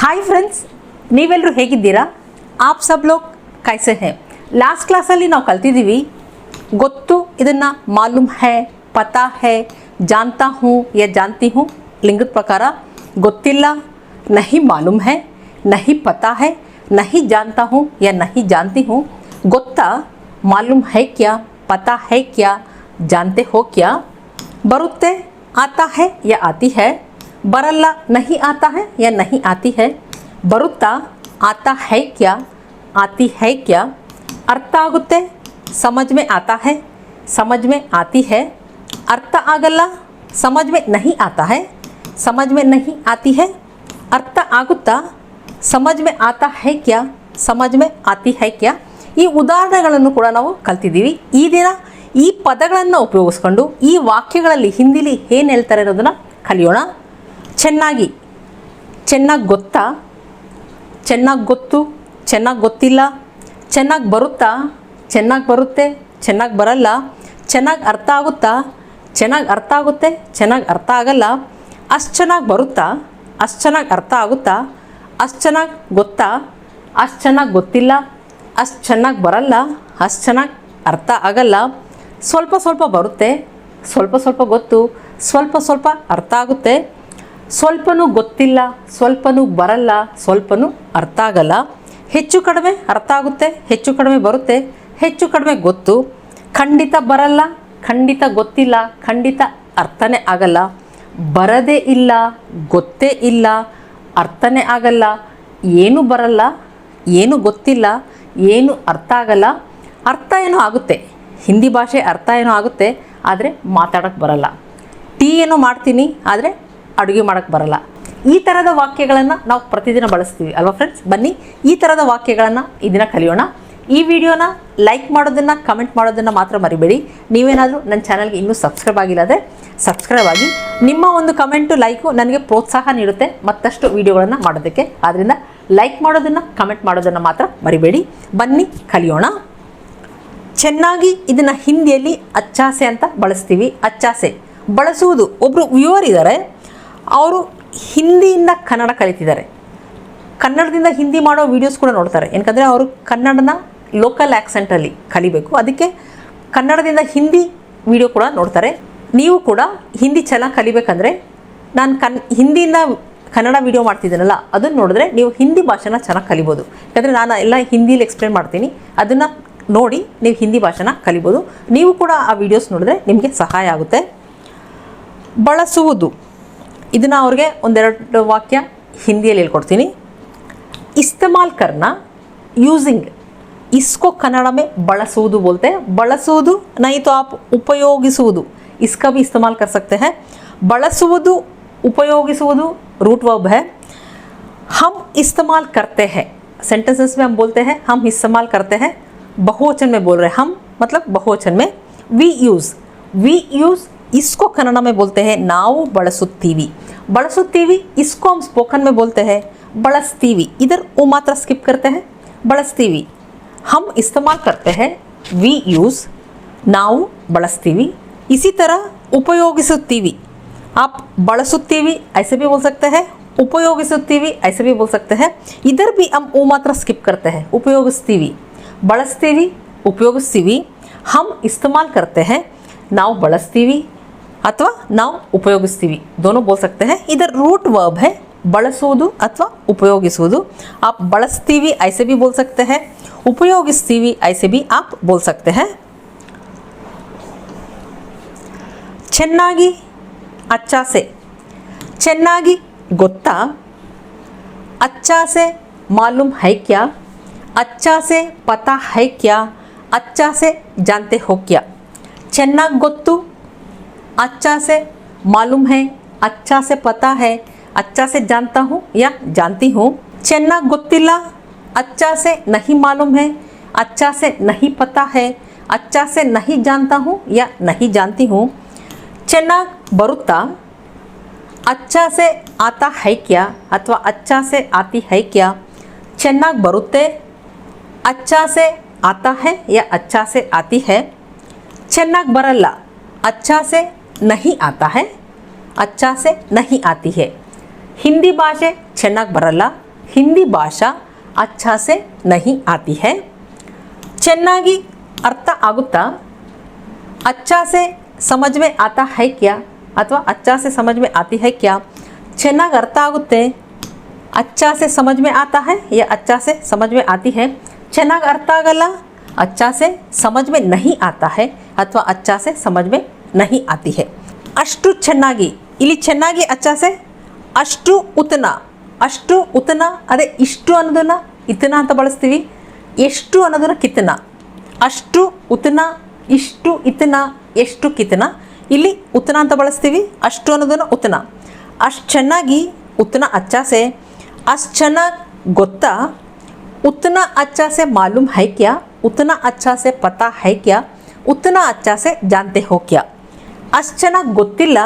Hi friends, ನೀವೆಲ್ಲರೂ ಹೇಗಿದ್ದೀರಾ? आप सब लोग कैसे हैं? लास्ट क्लास ಅಲ್ಲಿ ನಾವು ಕಲ್ತಿದ್ದೀವಿ ಗೊತ್ತು, ಇದನ್ನ मालूम है, पता है, जानता हूँ या जानती हूँ लिंगद प्रकार ಗೊತ್ತಿಲ್ಲ, नहीं मालूम है, नहीं पता है, नहीं जानता हूँ या नहीं जानती हूँ। ಗೊತ್ತಾ, मालूम है क्या, पता है क्या, जानते हो क्या। बरुत्ते आता है या आती है, बरल्ला नहीं आता है या नहीं आती है। बरुत्ता आता है क्या, आती है क्या। अर्थ आगुत्ते समझ में आता है, समझ में आती है। अर्थ आगल्ला समझ में नहीं आता है, समझ में नहीं आती है। अर्थ आगुत्ता समझ में आता है क्या, समझ में आती है क्या। ಈ ಉದಾಹರಣೆಗಳನ್ನು ಕೂಡ ನಾವು ಕಲ್ತಿದ್ದೀವಿ। ಈ ದಿನ ಈ ಪದಗಳನ್ನು ಉಪಯೋಗಿಸ್ಕೊಂಡು ಈ ವಾಕ್ಯಗಳಲ್ಲಿ ಹಿಂದಿಲಿ ಏನು ಹೇಳ್ತಾರೆ ಅನ್ನೋದನ್ನು ಕಲಿಯೋಣ। ಚೆನ್ನಾಗಿ, ಚೆನ್ನಾಗಿ ಗೊತ್ತಾ, ಚೆನ್ನಾಗಿ ಗೊತ್ತು, ಚೆನ್ನಾಗಿ ಗೊತ್ತಿಲ್ಲ, ಚೆನ್ನಾಗಿ ಬರುತ್ತಾ, ಚೆನ್ನಾಗಿ ಬರುತ್ತೆ, ಚೆನ್ನಾಗಿ ಬರಲ್ಲ, ಚೆನ್ನಾಗಿ ಅರ್ಥ ಆಗುತ್ತಾ, ಚೆನ್ನಾಗಿ ಅರ್ಥ ಆಗುತ್ತೆ, ಚೆನ್ನಾಗಿ ಅರ್ಥ ಆಗಲ್ಲ, ಅಷ್ಟು ಚೆನ್ನಾಗಿ ಬರುತ್ತಾ, ಅಷ್ಟು ಚೆನ್ನಾಗಿ ಅರ್ಥ ಆಗುತ್ತಾ, ಅಷ್ಟು ಚೆನ್ನಾಗಿ ಗೊತ್ತಾ, ಅಷ್ಟು ಚೆನ್ನಾಗಿ ಗೊತ್ತಿಲ್ಲ, ಅಷ್ಟು ಚೆನ್ನಾಗಿ ಬರಲ್ಲ, ಅಷ್ಟು ಚೆನ್ನಾಗಿ ಅರ್ಥ ಆಗಲ್ಲ, ಸ್ವಲ್ಪ ಸ್ವಲ್ಪ ಬರುತ್ತೆ, ಸ್ವಲ್ಪ ಸ್ವಲ್ಪ ಗೊತ್ತು, ಸ್ವಲ್ಪ ಸ್ವಲ್ಪ ಅರ್ಥ ಆಗುತ್ತೆ, ಸ್ವಲ್ಪನೂ ಗೊತ್ತಿಲ್ಲ, ಸ್ವಲ್ಪನೂ ಬರಲ್ಲ, ಸ್ವಲ್ಪನೂ ಅರ್ಥ ಆಗಲ್ಲ, ಹೆಚ್ಚು ಕಡಿಮೆ ಅರ್ಥ ಆಗುತ್ತೆ, ಹೆಚ್ಚು ಕಡಿಮೆ ಬರುತ್ತೆ, ಹೆಚ್ಚು ಕಡಿಮೆ ಗೊತ್ತು, ಖಂಡಿತ ಬರಲ್ಲ, ಖಂಡಿತ ಗೊತ್ತಿಲ್ಲ, ಖಂಡಿತ ಅರ್ಥನೇ ಆಗಲ್ಲ, ಬರದೇ ಇಲ್ಲ, ಗೊತ್ತೇ ಇಲ್ಲ, ಅರ್ಥನೇ ಆಗಲ್ಲ, ಏನು ಬರಲ್ಲ, ಏನು ಗೊತ್ತಿಲ್ಲ, ಏನು ಅರ್ಥ ಆಗಲ್ಲ, ಅರ್ಥ ಏನೋ ಆಗುತ್ತೆ, ಹಿಂದಿ ಭಾಷೆ ಅರ್ಥ ಏನೋ ಆಗುತ್ತೆ, ಆದರೆ ಮಾತಾಡೋಕ್ಕೆ ಬರಲ್ಲ, ಟೀ ಏನೋ ಮಾಡ್ತೀನಿ ಆದರೆ ಅಡುಗೆ ಮಾಡೋಕ್ಕೆ ಬರಲ್ಲ। ಈ ಥರದ ವಾಕ್ಯಗಳನ್ನು ನಾವು ಪ್ರತಿದಿನ ಬಳಸ್ತೀವಿ ಅಲ್ವಾ ಫ್ರೆಂಡ್ಸ್? ಬನ್ನಿ ಈ ಥರದ ವಾಕ್ಯಗಳನ್ನು ಈ ದಿನ ಕಲಿಯೋಣ। ಈ ವಿಡಿಯೋನ ಲೈಕ್ ಮಾಡೋದನ್ನು, ಕಮೆಂಟ್ ಮಾಡೋದನ್ನು ಮಾತ್ರ ಮರಿಬೇಡಿ। ನೀವೇನಾದರೂ ನನ್ನ ಚಾನಲ್ಗೆ ಇನ್ನೂ ಸಬ್ಸ್ಕ್ರೈಬ್ ಆಗಿಲ್ಲ ಅಂದರೆ ಸಬ್ಸ್ಕ್ರೈಬ್ ಆಗಿ। ನಿಮ್ಮ ಒಂದು ಕಮೆಂಟು, ಲೈಕು ನನಗೆ ಪ್ರೋತ್ಸಾಹ ನೀಡುತ್ತೆ ಮತ್ತಷ್ಟು ವಿಡಿಯೋಗಳನ್ನು ಮಾಡೋದಕ್ಕೆ। ಆದ್ದರಿಂದ ಲೈಕ್ ಮಾಡೋದನ್ನು, ಕಮೆಂಟ್ ಮಾಡೋದನ್ನು ಮಾತ್ರ ಮರಿಬೇಡಿ। ಬನ್ನಿ ಕಲಿಯೋಣ। ಚೆನ್ನಾಗಿ ಇದನ್ನು ಹಿಂದಿಯಲ್ಲಿ ಅಚ್ಚಾಸೆ ಅಂತ ಬಳಸ್ತೀವಿ। ಅಚ್ಚಾಸೆ ಬಳಸುವುದು, ಒಬ್ಬರು ವ್ಯೂವರ್ ಇದ್ದಾರೆ, ಅವರು ಹಿಂದಿಯಿಂದ ಕನ್ನಡ ಕಲಿತಿದ್ದಾರೆ, ಕನ್ನಡದಿಂದ ಹಿಂದಿ ಮಾಡೋ ವೀಡಿಯೋಸ್ ಕೂಡ ನೋಡ್ತಾರೆ, ಏನಕ್ಕಂದರೆ ಅವರು ಕನ್ನಡನ ಲೋಕಲ್ ಆ್ಯಕ್ಸೆಂಟಲ್ಲಿ ಕಲಿಬೇಕು, ಅದಕ್ಕೆ ಕನ್ನಡದಿಂದ ಹಿಂದಿ ವಿಡಿಯೋ ಕೂಡ ನೋಡ್ತಾರೆ। ನೀವು ಕೂಡ ಹಿಂದಿ ಚೆನ್ನಾಗಿ ಕಲಿಬೇಕಂದ್ರೆ ನಾನು ಹಿಂದಿಯಿಂದ ಕನ್ನಡ ವಿಡಿಯೋ ಮಾಡ್ತಿದ್ದೀನಲ್ಲ, ಅದನ್ನು ನೋಡಿದ್ರೆ ನೀವು ಹಿಂದಿ ಭಾಷೆನ ಚೆನ್ನಾಗಿ ಕಲಿಬೋದು। ಯಾಕಂದರೆ ನಾನು ಎಲ್ಲ ಹಿಂದಿಲಿ ಎಕ್ಸ್ಪ್ಲೇನ್ ಮಾಡ್ತೀನಿ, ಅದನ್ನು ನೋಡಿ ನೀವು ಹಿಂದಿ ಭಾಷೆನ ಕಲಿಬೋದು। ನೀವು ಕೂಡ ಆ ವಿಡಿಯೋಸ್ ನೋಡಿದ್ರೆ ನಿಮಗೆ ಸಹಾಯ ಆಗುತ್ತೆ। ಬಳಸುವುದು, ಇದನ್ನು ಅವ್ರಿಗೆ ಒಂದೆರಡು ವಾಕ್ಯ ಹಿಂದಿಯಲ್ಲಿ ಹೇಳ್ಕೊಡ್ತೀನಿ। इस्तेमाल करना, यूजिंग, इसको कन्नड़ में ಬಳಸುವುದು बोलते हैं। ಬಳಸುವುದು नहीं तो आप उपयोगिಸುವುದು, इसका भी इस्तेमाल कर सकते हैं। ಬಳಸುವುದು, उपयोगिಸುವುದು रूट वर्ब है। हम इस्तेमाल करते हैं, सेंटेंसेस में हम बोलते हैं हम इस्तेमाल करते हैं, बहुवचन में बोल रहे हैं हम, मतलब बहुवचन में। वी यूज़, इसको कन्नड़ में बोलते हैं ನಾವು ಬಳಸುತ್ತೀವಿ। ಬಳಸುತ್ತೀವಿ, इसको हम स्पोकन में बोलते हैं ಬಳಸ್ತೀವಿ। इधर वो मात्रा स्किप करते हैं, ಬಳಸ್ತೀವಿ। हम इस्तेमाल करते हैं, वी यूज़, ನಾವು ಬಳಸ್ತೀವಿ। इसी तरह ಉಪಯೋಗಿಸುತ್ತೀವಿ, आप ಬಳಸುತ್ತೀವಿ ऐसे भी बोल सकते हैं, ಉಪಯೋಗಿಸುತ್ತೀವಿ ऐसे भी बोल सकते हैं। इधर भी हम वो मात्रा स्किप करते हैं, ಉಪಯೋಗಿಸ್ತೀವಿ, ಬಳಸ್ತೀವಿ, ಉಪಯೋಗಿಸ್ತೀವಿ। हम इस्तेमाल करते हैं, ನಾವು ಬಳಸ್ತೀವಿ ಅಥವಾ ನಾವು ಉಪಯೋಗಿಸ್ತೀವಿ, दोनों बोल सकते हैं। इधर रूट वर्ब है ಬಳಸುವುದು ಅಥವಾ ಉಪಯೋಗಿಸುವುದು। आप ಬಳಸ್ತೀವಿ ऐसे भी बोल सकते हैं, ಉಪಯೋಗಿಸ್ತೀವಿ ऐसे भी आप बोल सकते हैं। ಚೆನ್ನಾಗಿ, अच्छा से, ಚೆನ್ನಾಗಿ ಗೊತ್ತಾ, अच्छा से मालूम है क्या, अच्छा से पता है क्या, अच्छा से जानते हो क्या। ಚೆನ್ನಾಗಿ ಗೊತ್ತು, अच्छा से मालूम है, अच्छा से पता है, अच्छा से जानता हूँ या जानती हूँ। ಚೆನ್ನಾಗಿ ಗೊತ್ತಿಲ್ಲ, अच्छा से नहीं मालूम है, अच्छा से नहीं पता है, अच्छा से नहीं जानता हूँ या नहीं जानती हूँ। ಚೆನ್ನಾಗಿ ಬರುತ್ತಾ, अच्छा से आता है क्या अथवा अच्छा से आती है क्या। ಚೆನ್ನಾಗಿ ಬರುತ್ತೆ, अच्छा से आता है या अच्छा से आती है। ಚೆನ್ನಾಗಿ ಬರಲ್ಲ, अच्छा से नहीं आता है, अच्छा से नहीं आती है। ಹಿಂದಿ ಭಾಷೆ ಚೆನ್ನಾಗಿ ಬರಲ್ಲ, हिंदी भाषा अच्छा से नहीं आती है ಚೆನ್ನಾಗಿ ಅರ್ಥ ಆಗುತ್ತಾ अच्छा से समझ में आता है क्या ಅಥವಾ अच्छा से समझ में आती है क्या ಚೆನ್ನಾಗಿ ಅರ್ಥ ಆಗುತ್ತೆ अच्छा से समझ में आता है या अच्छा से समझ में आती है ಚೆನ್ನಾಗಿ ಅರ್ಥ ಆಗಲ್ಲ अच्छा से समझ में नहीं आता है ಅಥವಾ अच्छा से समझ में नहीं आती है ಅಷ್ಟು ಚೆನ್ನಾಗಿ ಇಲ್ಲಿ ಚೆನ್ನಾಗಿ अच्छा से ಅಷ್ಟು ಉತನ ಅದೇ ಇಷ್ಟು ಅನ್ನೋದನ್ನು ಇತನ ಅಂತ ಬಳಸ್ತೀವಿ ಎಷ್ಟು ಅನ್ನೋದನ್ನು ಕಿತನ ಅಷ್ಟು ಉತನ ಇಷ್ಟು ಇತನ ಎಷ್ಟು ಕಿತನ ಇಲ್ಲಿ ಉತನ ಅಂತ ಬಳಸ್ತೀವಿ ಅಷ್ಟು ಅನ್ನೋದನ್ನು ಉತನ ಅಷ್ಟು ಚೆನ್ನಾಗಿ ಉತನ अच्छा से ಅಷ್ಟು ಚೆನ್ನಾಗಿ ಗೊತ್ತಾ उतना अच्छा से मालूम है क्या उतना अच्छा से पता है क्या उतना अच्छा से जानते हो क्या अಷ್ಟು ಚೆನ್ನಾಗಿ ಗೊತ್ತಿಲ್ಲ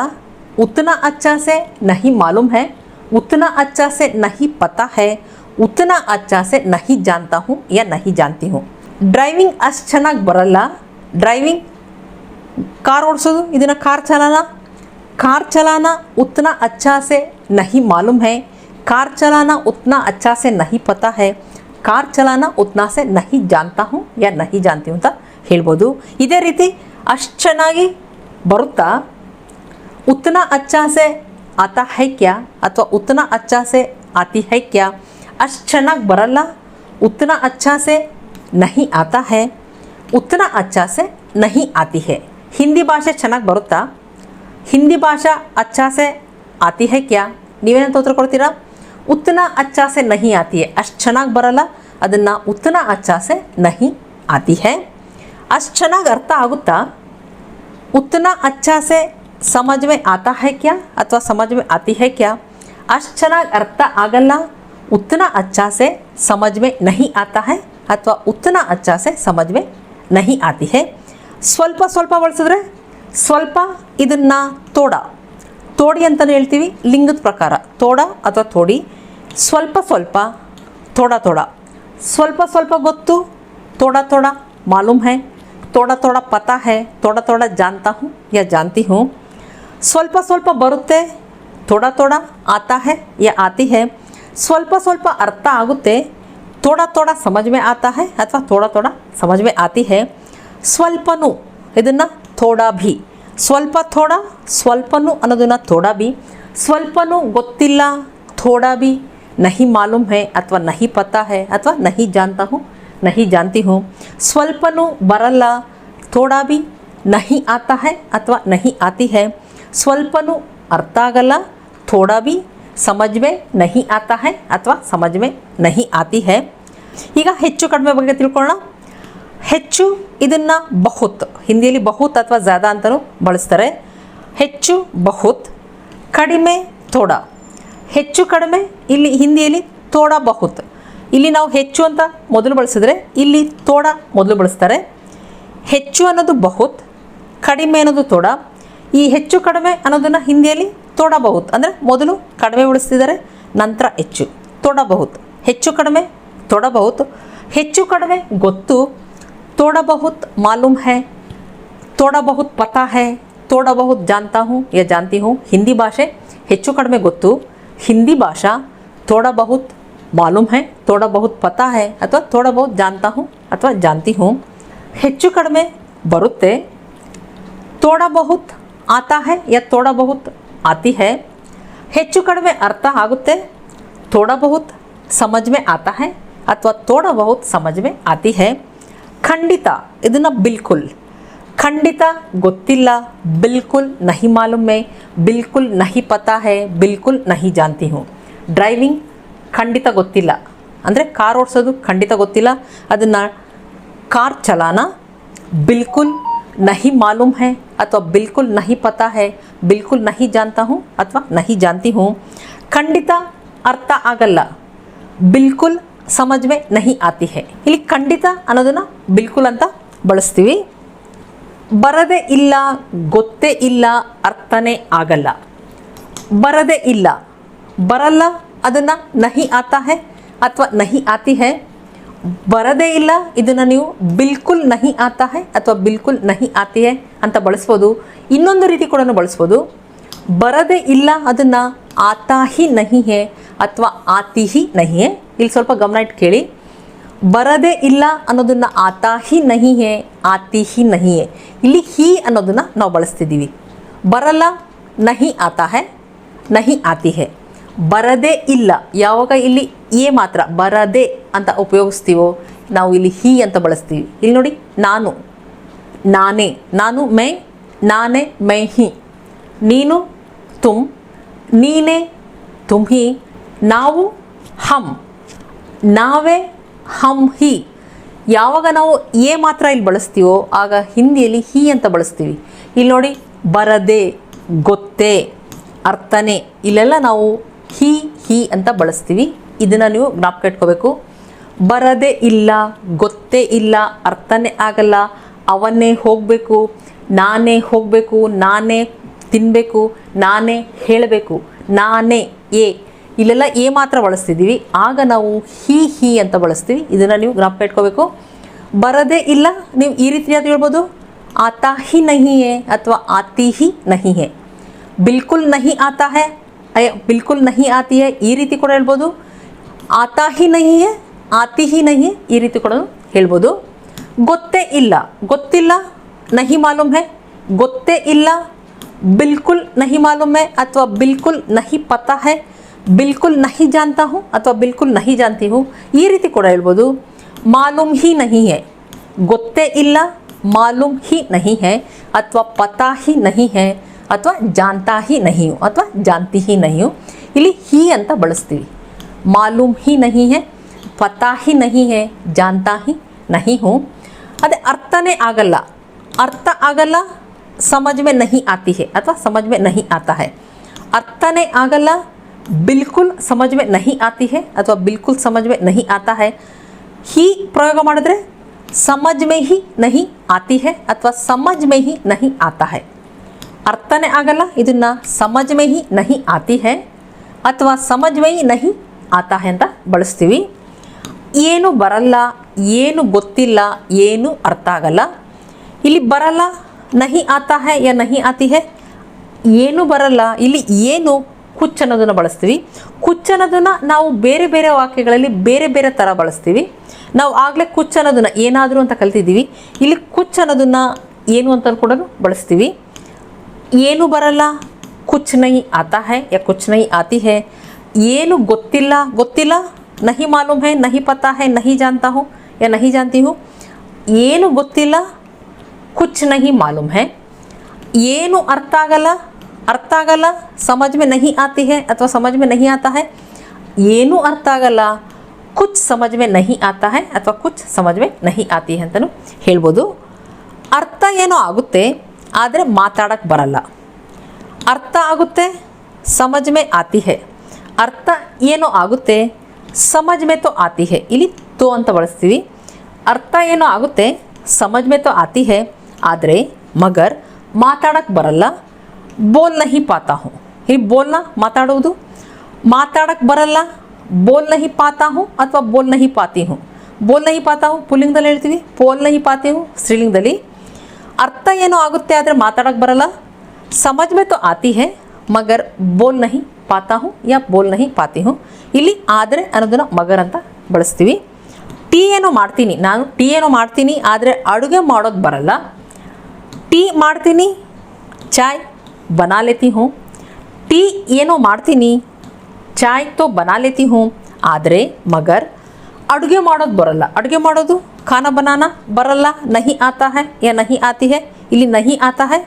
उतना अच्छा से नहीं मालूम है उतना अच्छा से नहीं पता है उतना अच्छा से नहीं जानता हूँ या नहीं जानती हूँ ಡ್ರೈವಿಂಗ್ ಅಷ್ಟು ಚೆನ್ನಾಗಿ ಬರಲ್ಲ ಡ್ರೈವಿಂಗ್ ಕಾರ್ ಓಡಿಸೋದು ಇದನ್ನು कार चलाना उतना अच्छा से नहीं मालूम है कार चलाना उतना अच्छा से नहीं पता है कार चलाना उतना से नहीं जानता हूँ या नहीं जानती हूँ ಅಂತ ಹೇಳ್ಬೋದು ಇದೇ ರೀತಿ ಅಷ್ಟು ಚೆನ್ನಾಗಿ ಬರುತ್ತಾ उतना अच्छा से आता है क्या ಅಥವಾ उतना अच्छा से आती है क्या ಅಷ್ಟು ಚೆನ್ನಾಗಿ ಬರಲ್ಲ उतना अच्छा से नहीं आता है उतना अच्छा से नहीं आती है ಹಿಂದಿ ಭಾಷೆ ಚೆನ್ನಾಗಿ ಬರುತ್ತಾ ಹಿಂದಿ ಭಾಷಾ अच्छा से आती है क्या ನೀವೇನಂತ ಉತ್ತರ ಕೊಡ್ತೀರಾ उतना अच्छा से नहीं आती है ಅಷ್ಟು ಚೆನ್ನಾಗಿ ಬರಲ್ಲ ಅದನ್ನು उतना अच्छा से नहीं आती है ಅಷ್ಟು ಚೆನ್ನಾಗಿ ಅರ್ಥ ಆಗುತ್ತಾ उतना अच्छा से समझ में आता है क्या ಅಥವಾ समझ में आती है क्या ಅಷ್ಟು ಚೆನ್ನಾಗಿ ಅರ್ಥ ಆಗಲ್ಲ उतना अच्छा से समझ में नहीं आता है ಅಥವಾ उतना अच्छा से समझ में नहीं आती है ಸ್ವಲ್ಪ ಸ್ವಲ್ಪ ಬಳಸಿದ್ರೆ ಸ್ವಲ್ಪ ಇದನ್ನು ತೋಡಿ ಅಂತಲೇ ಹೇಳ್ತೀವಿ ಲಿಂಗದ ಪ್ರಕಾರ ತೋಡ ಅಥವಾ ತೋಡಿ ಸ್ವಲ್ಪ ಸ್ವಲ್ಪ थोड़ा ಸ್ವಲ್ಪ ಸ್ವಲ್ಪ ಗೊತ್ತು थोड़ा मालूम है थोड़ा पता है थोड़ा जानता हूँ या जानती हूँ ಸ್ವಲ್ಪ ಸ್ವಲ್ಪ ಬರುತ್ತೆ थोड़ा आता है या आती है ಸ್ವಲ್ಪ ಅರ್ಥ ಆಗುತ್ತೆ थोड़ा समझ में आता है ಅಥವಾ थोड़ा समझ में आती है ಸ್ವಲ್ಪನು ಇದನ್ನು थोड़ा भी ಸ್ವಲ್ಪನು ಅನ್ನೋದನ್ನು थोड़ा भी ಸ್ವಲ್ಪನು ಗೊತ್ತಿಲ್ಲ थोड़ा भी नहीं मालूम है अथवा नहीं पता है अथवा नहीं जानता हूँ नहीं जानती हूँ स्वल्पनु बरಲ್ಲ थोड़ा भी नहीं आता है अथवा नहीं आती है स्वल्पनु अर्थ ಆಗಲ್ಲ थोड़ा भी समझ में नहीं आता है अथवा समझ में नहीं आती है ಈಗ ಹೆಚ್ಚು ಕಡಿಮೆ ಬಗ್ಗೆ ತಿಳ್ಕೊಳ್ಳೋಣ ಹೆಚ್ಚು ಇದನ್ನು ಬಹುತ್ ಹಿಂದಿಯಲ್ಲಿ ಬಹುತ್ ಅಥವಾ ज़्यादा ಅಂತಲೂ ಬಳಸ್ತಾರೆ ಹೆಚ್ಚು ಬಹುತ್ ಕಡಿಮೆ ಥೋಡಾ ಹೆಚ್ಚು ಕಡಿಮೆ ಇಲ್ಲಿ ಹಿಂದಿಯಲ್ಲಿ ಥೋಡಾ ಬಹುತ್ ಇಲ್ಲಿ ನಾವು ಹೆಚ್ಚು ಅಂತ ಮೊದಲು ಬಳಸಿದ್ರೆ ಇಲ್ಲಿ ಥೋಡಾ ಮೊದಲು ಬಳಸ್ತಾರೆ ಹೆಚ್ಚು ಅನ್ನೋದು ಬಹುತ್ ಕಡಿಮೆ ಅನ್ನೋದು ಥೋಡಾ ಈ ಹೆಚ್ಚು ಕಡಿಮೆ ಅನ್ನೋದನ್ನು ಹಿಂದಿಯಲ್ಲಿ ಥೋಡಾ ಬಹುತ್ ಅಂದರೆ ಮೊದಲು ಕಡಿಮೆ ಬಳಸ್ತಿದ್ದಾರೆ ನಂತರ ಹೆಚ್ಚು ಥೋಡಾ ಬಹುತ್ ಹೆಚ್ಚು ಕಡಿಮೆ ಥೋಡಾ ಬಹುತ್ ಹೆಚ್ಚು ಕಡಿಮೆ ಗೊತ್ತು ಥೋಡಾ ಬಹುತ್ ಮಾಲೂಮ್ है ಥೋಡಾ ಬಹುತ್ ಪತಾ है ಥೋಡಾ ಬಹುತ್ जानता हूँ या जानती हूँ ಹಿಂದಿ ಭಾಷೆ ಹೆಚ್ಚು ಕಡಿಮೆ ಗೊತ್ತು हिंदी भाषा थोड़ा बहुत मालूम है थोड़ा बहुत पता है अथवा थोड़ा बहुत जानता हूँ अथवा जानती हूँ ಹೆಚ್ಚು ಕಡಿಮೆ ಬರುತ್ತೆ थोड़ा बहुत आता है या थोड़ा बहुत आती है ಹೆಚ್ಚು ಕಡಿಮೆ ಅರ್ಥ ಆಗುತ್ತೆ थोड़ा बहुत समझ में आता है अथवा थोड़ा बहुत समझ में आती है ಖಂಡಿತ ಇದನ್ನು बिल्कुल ಖಂಡಿತ ಗೊತ್ತಿಲ್ಲ बिल्कुल नहीं मालूम है बिल्कुल नहीं पता है बिल्कुल नहीं जानती हूँ ಡ್ರೈವಿಂಗ್ ಖಂಡಿತ ಗೊತ್ತಿಲ್ಲ ಅಂದರೆ ಕಾರ್ ಓಡಿಸೋದು ಖಂಡಿತ ಗೊತ್ತಿಲ್ಲ ಅದನ್ನು कार चलाना बिल्कुल नहीं मालूम है अथवा बिल्कुल नहीं पता है बिल्कुल नहीं जानता हूँ अथवा नहीं जानती हूँ ಖಂಡಿತ ಅರ್ಥ ಆಗಲ್ಲ बिल्कुल समझ में नहीं आती है ಇಲ್ಲಿ ಖಂಡಿತ ಅನ್ನೋದನ್ನು बिल्कुल ಅಂತ ಬಳಸ್ತೀವಿ ಬರದೇ ಇಲ್ಲ ಗೊತ್ತೇ ಇಲ್ಲ ಅರ್ಥನೇ ಆಗಲ್ಲ ಬರದೇ ಇಲ್ಲ ಬರಲ್ಲ ಅದನ್ನು ನಹಿ ಆತಾ है ಅಥವಾ ನಹಿ ಆತಿ है ಬರದೇ ಇಲ್ಲ ಇದನ್ನು ನೀವು ಬಿಲ್ಕುಲ್ ನಹಿ ಆತಾ है ಅಥವಾ ಬಿಲ್ಕುಲ್ ನಹಿ ಆತಿ है ಅಂತ ಬಳಸ್ಬೋದು ಇನ್ನೊಂದು ರೀತಿ ಕೂಡ ಬಳಸ್ಬೋದು ಬರದೇ ಇಲ್ಲ ಅದನ್ನು ಆತಾ ಹಿ ನಹಿ है ಅಥವಾ ಆತಿ ಹಿ ನಹಿ ಹೇ. ಇಲ್ಲಿ ಸ್ವಲ್ಪ ಗಮನ ಇಟ್ಟು ಕೇಳಿ. ಬರದೇ ಇಲ್ಲ ಅನ್ನೋದನ್ನು ಆತಾ ಹಿ ನಹಿ ಹೇ, ಆತಿ ಹಿ ನಹಿ ಹೇ. ಇಲ್ಲಿ ಹಿ ಅನ್ನೋದನ್ನು ನಾವು ಬಳಸ್ತಿದ್ದೀವಿ. ಬರಲ್ಲ ನಹಿ ಆತಾ ಹೇ, ನಹಿ ಆತಿ ಹೇ. ಬರದೇ ಇಲ್ಲ ಯಾವಾಗ ಇಲ್ಲಿ ಎ ಮಾತ್ರ ಬರದೇ ಅಂತ ಉಪಯೋಗಿಸ್ತೀವೋ ನಾವು ಇಲ್ಲಿ ಹಿ ಅಂತ ಬಳಸ್ತೀವಿ. ಇಲ್ಲಿ ನೋಡಿ, ನಾನು, ನಾನೇ, ನಾನು ಮೈ, ನಾನೇ ಮೈ ಹಿ. ನೀನು ತುಮ್, ನೀನೇ ತುಮ್ ಹಿ. ನಾವು ಹಮ್, ನಾವೇ ಹಮ್ ಹಿ. ಯಾವಾಗ ನಾವು ಎ ಮಾತ್ರ ಇಲ್ಲಿ ಬಳಸ್ತೀವೋ ಆಗ ಹಿಂದಿಯಲ್ಲಿ ಹಿ ಅಂತ ಬಳಸ್ತೀವಿ. ಇಲ್ಲಿ ನೋಡಿ, ಬರದೆ, ಗೊತ್ತೇ, ಅರ್ಥನೇ, ಇಲ್ಲೆಲ್ಲ ನಾವು ಹಿ ಹಿ ಅಂತ ಬಳಸ್ತೀವಿ. ಇದನ್ನು ನೀವು ಜ್ಞಾಪಕ ಇಟ್ಕೋಬೇಕು. ಬರದೇ ಇಲ್ಲ, ಗೊತ್ತೇ ಇಲ್ಲ, ಅರ್ಥನೇ ಆಗಲ್ಲ, ಅವನ್ನೇ ಹೋಗಬೇಕು, ನಾನೇ ಹೋಗಬೇಕು, ನಾನೇ ತಿನ್ನಬೇಕು, ನಾನೇ ಹೇಳಬೇಕು, ನಾನೇ ಎ, ಇಲ್ಲೆಲ್ಲ ಎ ಮಾತ್ರ ಬಳಸ್ತಿದ್ದೀವಿ. ಆಗ ನಾವು ಹಿ ಹಿ ಅಂತ ಬಳಸ್ತೀವಿ. ಇದನ್ನು ನೀವು ಜ್ಞಾಪಕ ಇಟ್ಕೋಬೇಕು. ಬರದೇ ಇಲ್ಲ ನೀವು ಈ ರೀತಿಯಾಗಿ ಹೇಳ್ಬೋದು, ಆತಾ ಹಿ ನಹಿ ಹೇ ಅಥವಾ ಆತಿ ಹಿ ನಹಿ ಹೇ. ಬಿಲ್ಕುಲ್ ನಹಿ ಆತಾ ಹೇ, ಬಿಲ್ಕುಲ್ ನಹಿ ಆತಿ ಹೇ, ಈ ರೀತಿ ಕೂಡ ಹೇಳ್ಬೋದು. ಆತಾ ಹಿ ನಹಿ ಹೇ, ಆತಿ ಹಿ ನಹಿ ಹೇ, ಈ ರೀತಿ ಕೂಡ ಹೇಳ್ಬೋದು. ಗೊತ್ತೇ ಇಲ್ಲ, ಗೊತ್ತಿಲ್ಲ, ನಹಿ ಮಾಲೂಮ್ ಹೇ, ಗೊತ್ತೇ ಇಲ್ಲ. ಬಿಲ್ಕುಲ್ ನಹಿ ಮಾಲೂಮ್ ಹೇ ಅಥವಾ ಬಿಲ್ಕುಲ್ ನಹಿ ಪತಾ ಹೇ, ಬಿಲ್ಕುಲ್ ನಹಿ ಜಾನ್ತಾ ಹೂँ ಅಥವಾ ಬಿಲ್ಕುಲ್ ನಹಿ ಜಾನ್ತಿ ಹೂँ, ಈ ರೀತಿ ಕೂಡ ಹೇಳ್ಬೋದು. ಮಾಲೂಮ್ ಹಿ ನಹಿ ಹೇ, ಗೊತ್ತೇ ಇಲ್ಲ, ಮಾಲೂಮ್ ಹಿ ನಹಿ ಹೇ ಅಥವಾ ಪತಾ ಹಿ ನಹಿ ಹೇ ಅಥವಾ ಜಾನ್ತಾ ಹಿ ನಹಿ ಹೂँ ಅಥವಾ ಜಾನ್ತಿ ಹಿ ನಹಿ ಹೂँ. ಇಲ್ಲಿ ಹಿ ಅಂತ ಬಳಸ್ತೀವಿ. ಮಾಲೂಮ್ ಹಿ ನಹಿ ಹೇ, ಪತಾ ಹಿ ನಹಿ ಹೇ, ಜಾನ್ತಾ ಹಿ ನಹಿ ಹೂँ. ಅದೇ ಅರ್ಥನೇ ಆಗಲ್ಲ, ಅರ್ಥ ಆಗಲ್ಲ, ಸಮಜ್ ಮೇ ನಹಿ ಆತಿ ಹೇ ಅಥವಾ ಸಮಜ್ ಮೇ ನಹಿ ಆತಾ ಹೇ. ಅರ್ಥನೇ ಆಗಲ್ಲ, ಬಿಲ್ಕುಲ್ ಸಮಜ್ ಮೇ ನಹಿ ಆತಿ ಹೇ ಅಥವಾ ಬಿಲ್ಕುಲ್ ಸಮಜ್ ಮೇ ನಹಿ ಆತಾ ಹೇ. ಹಿ ಪ್ರಯೋಗ ಮಾಡಿದ್ರೆ ಸಮಜ್ ಮೇ ಹಿ ನಹಿ ಆತಿ ಹೇ ಅಥವಾ ಸಮಜ್ ಮೇ ಹಿ ನಹಿ ಆತಾ ಹೇ. ಅರ್ಥನೇ ಆಗಲ್ಲ, ಇದನ್ನು ಸಮಜ್ ಮೇ ಹಿ ನಹಿ ಆತಿ ಹೇ ಅಥವಾ ಸಮಜ್ ಮೇ ಹಿ ನಹಿ ಆತಾ ಹೇ ಅಂತ ಬಳಸ್ತೀವಿ. ಏನು ಬರಲ್ಲ, ಏನು ಗೊತ್ತಿಲ್ಲ, ಏನು ಅರ್ಥ ಆಗಲ್ಲ. ಇಲ್ಲಿ ಬರಲ್ಲ ನಹಿ ಆತಾ ಹೇ ಯಾ ನಹಿ ಆತಿ ಹೇ, ಏನು ಬರಲ್ಲ. ಇಲ್ಲಿ ಏನು ಕುಚ್ ಅನ್ನೋದನ್ನು ಬಳಸ್ತೀವಿ. ಕುಚ್ ಅನ್ನೋದನ್ನು ನಾವು ಬೇರೆ ಬೇರೆ ವಾಕ್ಯಗಳಲ್ಲಿ ಬೇರೆ ಬೇರೆ ಥರ ಬಳಸ್ತೀವಿ. ನಾವು ಆಗಲೇ ಕುಚ್ ಅನ್ನೋದನ್ನು ಏನಾದರೂ ಅಂತ ಕಲ್ತಿದ್ದೀವಿ. ಇಲ್ಲಿ ಕುಚ್ ಅನ್ನೋದನ್ನು ಏನು ಅಂತ ಕೂಡ ಬಳಸ್ತೀವಿ. ಏನು ಬರಲ್ಲ, ಕುಚ್ ನಹಿ ಆತಾ ಹೇ ಯಾ ಕುಚ್ ನಹಿ ಆತಿ ಹೇ. ಏನು ಗೊತ್ತಿಲ್ಲ, ಗೊತ್ತಿಲ್ಲ, ನಹಿ ಮಾಲೂಮ್ ಹೇ, ನಹಿ ಪತಾ ಹೇ, ನಹಿ ಜಾನ್ತಾ ಹೂँ ಯಾ ನಹಿ ಜಾನ್ತಿ ಹೂँ. ಏನು ಗೊತ್ತಿಲ್ಲ, ಕುಚ್ ನಹಿ ಮಾಲೂಮ್ ಹೇ. ಏನು ಅರ್ಥ ಆಗಲ್ಲ, ಅರ್ಥ ಆಗಲ್ಲ, ಸಮಜ್ ಮೇ ನಹಿ ಆತಿ ಹೇ ಅಥವಾ ಸಮಜ್ ಮೇ ನಹಿ ಆತಾ ಹೇ. ಏನು ಅರ್ಥ ಆಗಲ್ಲ, ಕುಚ್ ಸಮಜ್ ಮೇ ನಹಿ ಆತಾ ಹೇ ಅಥವಾ ಕುಚ್ ಸಮಜ್ ಮೇ ನಹಿ ಆತಿ ಹೇ ಅಂತಲೂ ಹೇಳ್ಬೋದು. ಅರ್ಥ ಏನೋ ಆಗುತ್ತೆ ಆದರೆ ಮಾತಾಡೋಕ್ಕೆ ಬರಲ್ಲ. ಅರ್ಥ ಆಗುತ್ತೆ, ಸಮಜ್ ಮೇ ಆತಿ ಹೇ. ಅರ್ಥ ಏನೋ ಆಗುತ್ತೆ, ಸಮಜ್ ಮೇ ತೋ ಆತಿ ಹೇ. ಇಲ್ಲಿ ತೋ ಅಂತ ಬಳಸ್ತೀವಿ. ಅರ್ಥ ಏನೋ ಆಗುತ್ತೆ, ಸಮಜ್ ಮೇ ತೋ ಆತಿ ಹೇ, ಆದರೆ ಮಗರ್ ಮಾತಾಡೋಕ್ಕೆ ಬರಲ್ಲ. ಬೋಲ್ ನಹಿ ಪಾತಾ ಹೂँ. ಇಲ್ಲಿ ಬೋಲ್ನ ಮಾತಾಡೋದು, ಮಾತಾಡೋಕ್ಕೆ ಬರಲ್ಲ. ಬೋಲ್ ನಹಿ ಪಾತಾ ಹೂँ ಅಥವಾ ಬೋಲ್ ನಹಿ ಪಾತಿ ಹೂँ. ಬೋಲ್ ನಹಿ ಪಾತಾ ಹೂँ ಪುಲ್ಲಿಂಗದಲ್ಲಿ ಹೇಳ್ತೀವಿ, ಬೋಲ್ ನಹಿ ಪಾತಿ ಹೂँ ಸ್ತ್ರೀಲಿಂಗದಲ್ಲಿ. ಅರ್ಥ ಏನೋ ಆಗುತ್ತೆ ಆದರೆ ಮಾತಾಡೋಕ್ಕೆ ಬರಲ್ಲ. ಸಮಜ್ ಮೇ ತೋ ಆತಿ ಹೇ ಮಗರ್ ಬೋಲ್ ನಹಿ ಪಾತಾ ಹೂँ ಯಾ ಬೋಲ್ ನಹಿ ಪಾತಿ ಹೂँ. ಇಲ್ಲಿ ಆದರೆ ಅನ್ನೋದನ್ನು ಮಗರ್ ಅಂತ ಬಳಸ್ತೀವಿ. ಟೀ ಏನೋ ಮಾಡ್ತೀನಿ, ನಾನು ಟೀ ಏನೋ ಮಾಡ್ತೀನಿ ಆದರೆ ಅಡುಗೆ ಮಾಡೋದು ಬರಲ್ಲ. ಟೀ ಮಾಡ್ತೀನಿ, ಚಾಯ್ ಬನಾ ಲೇತಿ ಹೂँ. ಟೀ ಏನೋ ಮಾಡ್ತೀನಿ, ಚಾಯ್ ತೋ ಬನಾ ಲೇತಿ ಹೂँ, ಆದರೆ ಮಗರ್ ಅಡುಗೆ ಮಾಡೋದು ಬರಲ್ಲ. ಅಡುಗೆ ಮಾಡೋದು ಖಾನಾ ಬನಾನಾ ಬರಲ್ಲ. ನಹಿ ಆತಾ ಹೈ ಯಾ ನಹಿ ಆತಿ ಹೈ. ಇಲ್ಲಿ ನಹಿ ಆತಾ ಹೈ.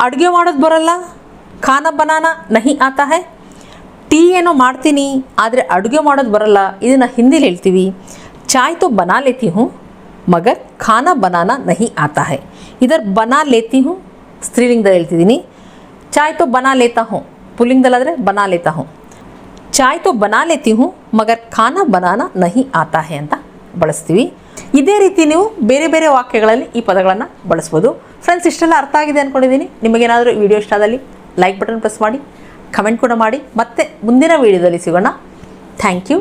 ಅಡುಗೆ ಮಾಡೋದು ಬರಲ್ಲ, ಖಾನಾ ಬನಾನಾ ನಹಿ ಆತಾ ಹೈ. ಟೀ ಏನೋ ಮಾಡ್ತೀನಿ ಆದರೆ ಅಡುಗೆ ಮಾಡೋದು ಬರಲ್ಲ. ಇದನ್ನು ಹಿಂದಿಲಿ ಹೇಳ್ತೀವಿ, ಚಾಯ್ ತೋ ಬನಾ ಲೇತಿ ಹೂँ ಮಗರ್ ಖಾನಾ ಬನಾನಾ ನಹಿ ಆತಾ ಹೈ. ಇದರ ಬನಾ ಲೇತಿ ಹೂँ ಸ್ತ್ರೀಲಿಂಗದಲ್ಲಿ ಹೇಳ್ತಿದ್ದೀನಿ. ಚಾಯ್ ತೋ ಬನಾ ಲೇತಾ ಹೂँ ಪುಲ್ಲಿಂಗದಲ್ಲಾದರೆ ಬನಾ ಲೇತಾ ಹೂँ. ಚಾಯ್ ತೋ ಬನಾ ಲೇತಿ ಹೂँ ಮಗರ್ ಖಾನಾ ಬನಾನಾ ನಹಿ ಆತಾ ಹೈ ಅಂತ ಬಳಸ್ತೀವಿ. ಇದೇ ರೀತಿ ನೀವು ಬೇರೆ ಬೇರೆ ವಾಕ್ಯಗಳಲ್ಲಿ ಈ ಪದಗಳನ್ನು ಬಳಸ್ಬೋದು. ಫ್ರೆಂಡ್ಸ್, ಇಷ್ಟೆಲ್ಲ ಅರ್ಥ ಆಗಿದೆ ಅಂದ್ಕೊಂಡಿದ್ದೀನಿ. ನಿಮಗೇನಾದರೂ ಈ ವಿಡಿಯೋ ಇಷ್ಟ ಆದಲ್ಲಿ ಲೈಕ್ ಬಟನ್ ಪ್ರೆಸ್ ಮಾಡಿ, ಕಮೆಂಟ್ ಕೂಡ ಮಾಡಿ. ಮತ್ತೆ ಮುಂದಿನ ವಿಡಿಯೋದಲ್ಲಿ ಸಿಗೋಣ. Thank you.